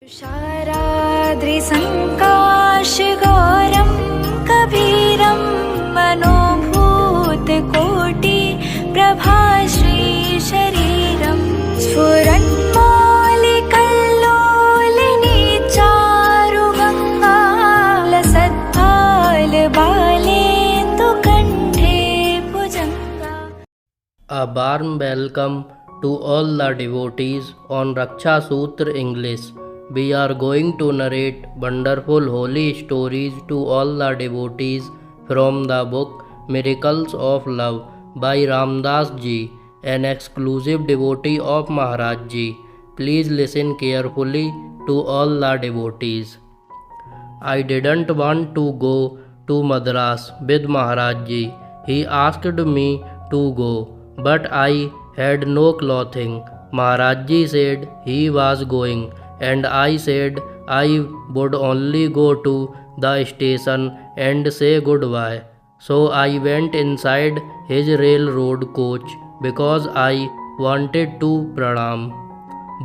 तुषाराद्रिसङ्काशगौरं कबीरं मनोभूतकोटि प्रभाश्रीशरीरं स्फुरन्मौलिकल्लोलिनी चारुगङ्गा लसत्फालबालेन्दुकण्ठे भुजङ्गा. A warm welcome to all the devotees on Raksha Sutra English. We are going to narrate wonderful holy stories to all the devotees from the book Miracles of Love by Ramdas Ji, an exclusive devotee of Maharaj Ji. Please listen carefully to all the devotees. I didn't want to go to Madras with Maharaj Ji. He asked me to go, but I had no clothing. Maharaj Ji said he was going, and I said I would only go to the station and say goodbye. So I went inside his railroad coach because I wanted to pranam.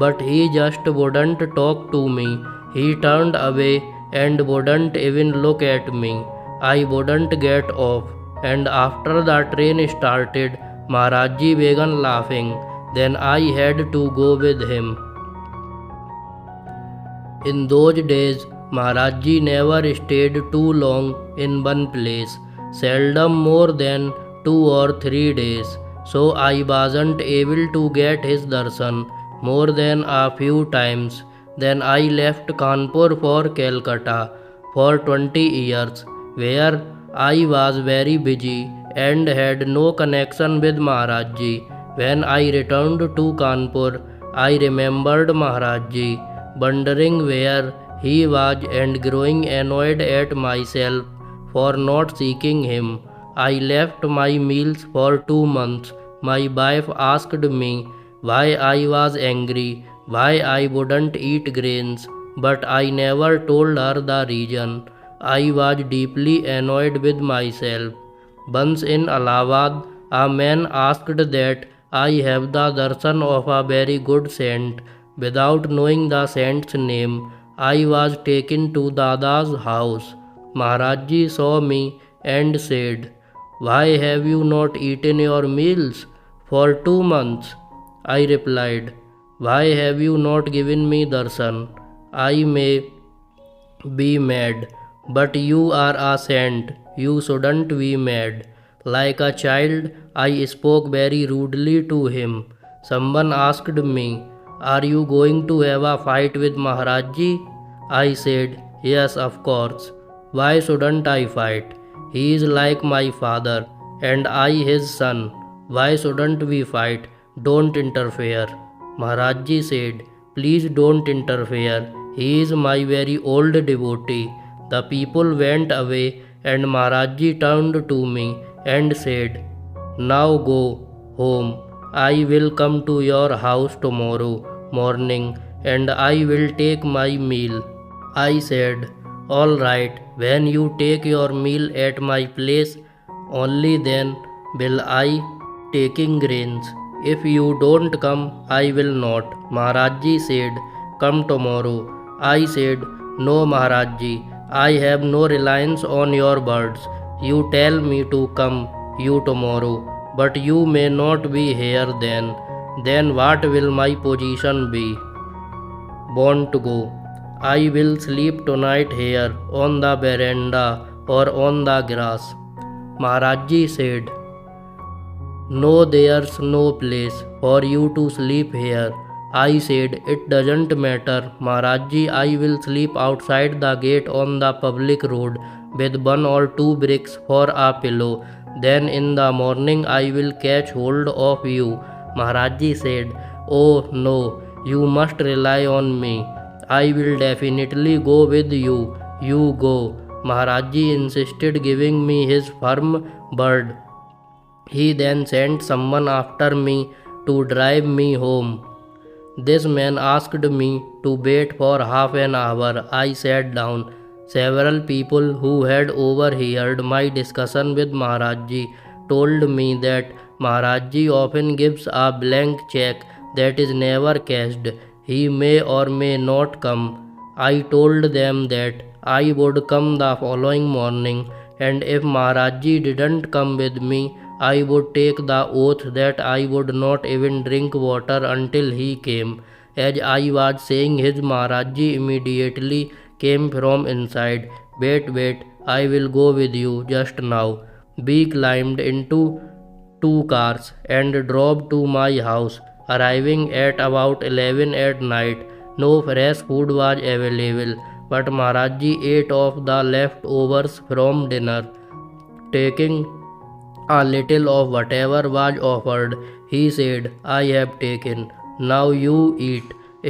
But he just wouldn't talk to me. He turned away and wouldn't even look at me. I wouldn't get off, and after the train started, Maharaj Ji began laughing. Then I had to go with him. In those days, Maharaj Ji never stayed too long in one place, seldom more than 2 or 3 days. So I wasn't able to get his darshan more than a few times. Then I left Kanpur for Calcutta for 20 years, where I was very busy and had no connection with Maharaj Ji. When I returned to Kanpur, I remembered Maharaj Ji, wondering where he was and growing annoyed at myself for not seeking him. I left my meals for 2 months. My wife asked me why I was angry, why I wouldn't eat grains, but I never told her the reason. I was deeply annoyed with myself. Once in Allahabad, a man asked that I have the darshan of a very good saint. Without knowing the saint's name, I was taken to Dada's house. Maharaj Ji saw me and said, "Why have you not eaten your meals for 2 months?" I replied, "Why have you not given me darshan? I may be mad, but you are a saint. You shouldn't be mad." Like a child, I spoke very rudely to him. Someone asked me, "Are you going to have a fight with Maharaj Ji?" I said, "Yes, of course. Why shouldn't I fight? He is like my father, and I his son. Why shouldn't we fight? Don't interfere." Maharaj Ji said, "Please don't interfere. He is my very old devotee." The people went away, and Maharaj Ji turned to me and said, "Now go home. I will come to your house tomorrow morning and I will take my meal." I said, "All right, when you take your meal at my place, only then will I taking grains. If you don't come, I will not." Maharaj Ji said, "Come tomorrow." I said, "No, Maharaj Ji, I have no reliance on your words. You tell me to come you tomorrow, but you may not be here then. Then what will my position be?" "Won't go. I will sleep tonight here on the veranda or on the grass." Maharaj Ji said, "No, there's no place for you to sleep here." I said, "It doesn't matter, Maharaj Ji, I will sleep outside the gate on the public road with 1 or 2 bricks for a pillow. Then in the morning I will catch hold of you." Maharaj Ji said, "Oh no, you must rely on me. I will definitely go with you. You go." Maharaj Ji insisted, giving me his firm word. He then sent someone after me to drive me home. This man asked me to wait for half an hour. I sat down. Several people who had overheard my discussion with Maharaj Ji told me that Maharaj Ji often gives a blank check that is never cashed. He may or may not come. I told them that I would come the following morning, and if Maharajji didn't come with me, I would take the oath that I would not even drink water until he came. As I was saying his, Maharajji immediately came from inside. Wait, I will go with you just now. We climbed into 2 cars and drove to my house. Arriving at about 11 at night, no fresh food was available, but Maharajji ate off the leftovers from dinner. Taking a little of whatever was offered, he said, I have taken. Now you eat.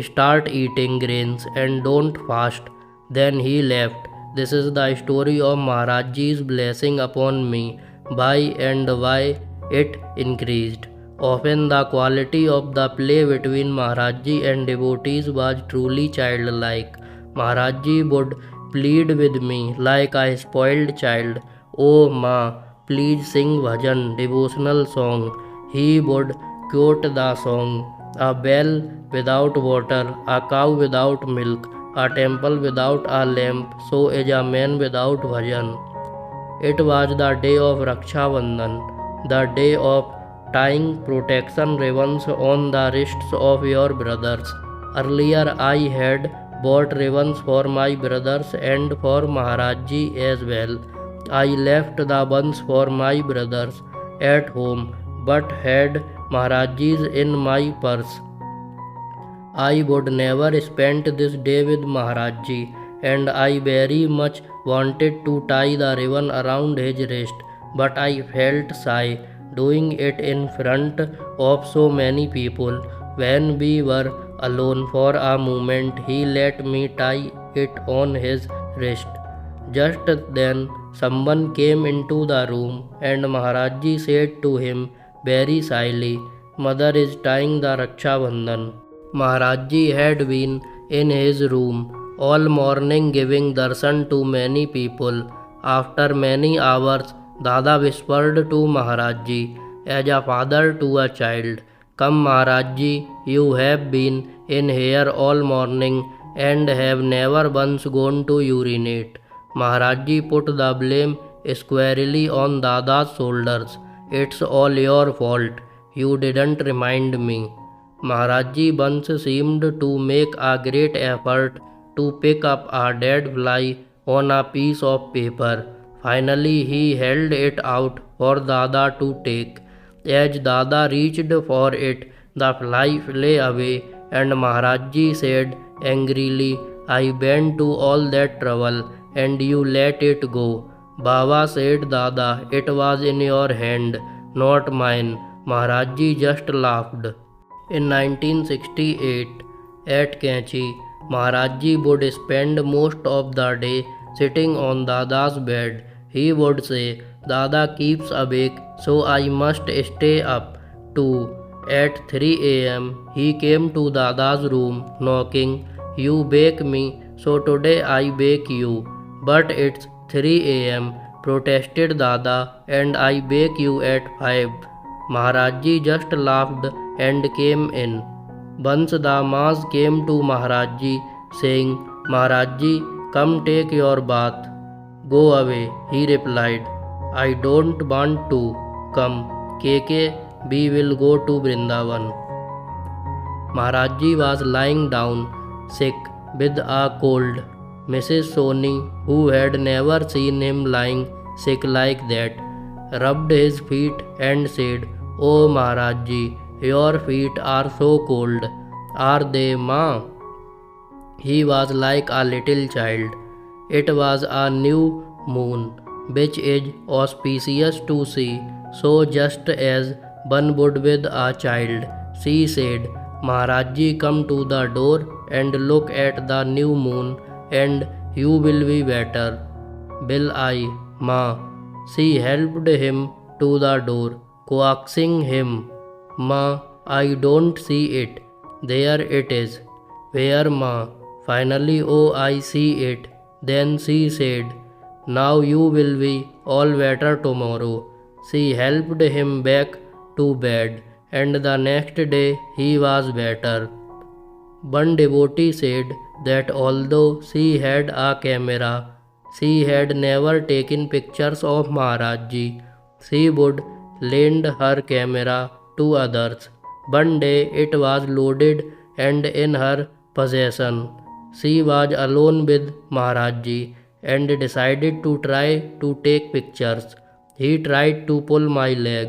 Start eating grains and don't fast. Then he left. This is the story of Maharajji's blessing upon me. By and by it increased. Often the quality of the play between Maharajji and devotees was truly childlike. Maharajji would plead with me like a spoiled child. Oh Ma, please sing bhajan, devotional song. He would quote the song. A well without water, a cow without milk, a temple without a lamp, so is a man without bhajan. It was the day of Raksha Bandhan, the day of tying protection ribbons on the wrists of your brothers. Earlier I had bought ribbons for my brothers and for Maharajji as well. I left the ones for my brothers at home but had Maharajji's in my purse. I would never spend this day with Maharajji, and I very much wanted to tie the ribbon around his wrist, but I felt shy doing it in front of so many people. When we were alone for a moment, he let me tie it on his wrist. Just then, someone came into the room, and Maharajji said to him very shyly, Mother is tying the Raksha Bandhan. Maharajji had been in his room all morning giving darshan to many people. After many hours, Dada whispered to Maharajji as a father to a child, Come Maharajji, you have been in here all morning and have never once gone to urinate. Maharajji put the blame squarely on Dada's shoulders. It's all your fault. You didn't remind me. Maharajji once seemed to make a great effort to pick up a dead fly on a piece of paper. Finally, he held it out for Dada to take. As Dada reached for it, the fly flew away, and Maharajji said angrily, I went to all that trouble, and you let it go. Baba, said Dada, it was in your hand, not mine. Maharajji just laughed. In 1968, at Kainchi, Maharajji would spend most of the day sitting on Dada's bed. He would say, Dada keeps awake, so I must stay up too. At 3 a.m., he came to Dada's room, knocking, You bake me, so today I bake you. But it's 3 a.m., protested Dada, and I bake you at 5. Maharajji just laughed and came in. Once the Maas came to Maharajji, saying, Maharajji, come take your bath. Go away, he replied. I don't want to. Come, KK, we will go to Vrindavan. Maharajji was lying down, sick, with a cold. Mrs. Soni, who had never seen him lying sick like that, rubbed his feet and said, Oh Maharajji, your feet are so cold. Are they, Ma? He was like a little child. It was a new moon, which is auspicious to see, so just as one would with a child. She said, Maharajji, come to the door and look at the new moon, and you will be better. Will I, Ma? She helped him to the door, coaxing him. Ma, I don't see it. There it is. Where, Ma? Finally, oh, I see it. Then she said, Now you will be all better tomorrow. She helped him back to bed, and the next day he was better. One devotee said, that although she had a camera, she had never taken pictures of Maharaj Ji. She would lend her camera to others. One day it was loaded and in her possession. She was alone with Maharaj Ji and decided to try to take pictures. He tried to pull my leg,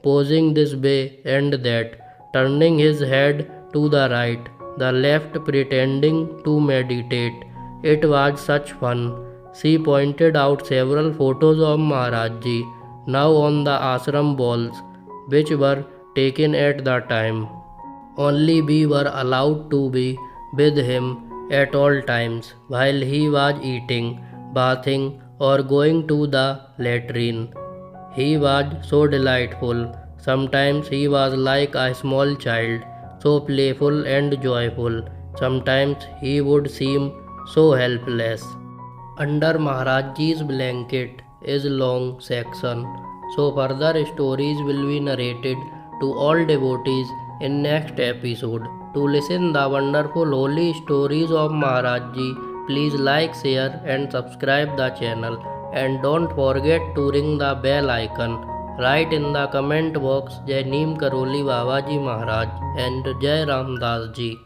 posing this way and that, turning his head to the right, the left pretending to meditate. It was such fun. She pointed out several photos of Maharaj Ji, now on the ashram walls, which were taken at the time. Only we were allowed to be with him at all times while he was eating, bathing, or going to the latrine. He was so delightful. Sometimes he was like a small child, so playful and joyful. Sometimes he would seem so helpless. Under Maharaj Ji's blanket is long section, so further stories will be narrated to all devotees in next episode. To listen the wonderful holy stories of Maharaj Ji, please like, share and subscribe the channel, and don't forget to ring the bell icon. Write in the comment box Jai Neem Karoli Baba Ji Maharaj and Jai Ramdas Ji.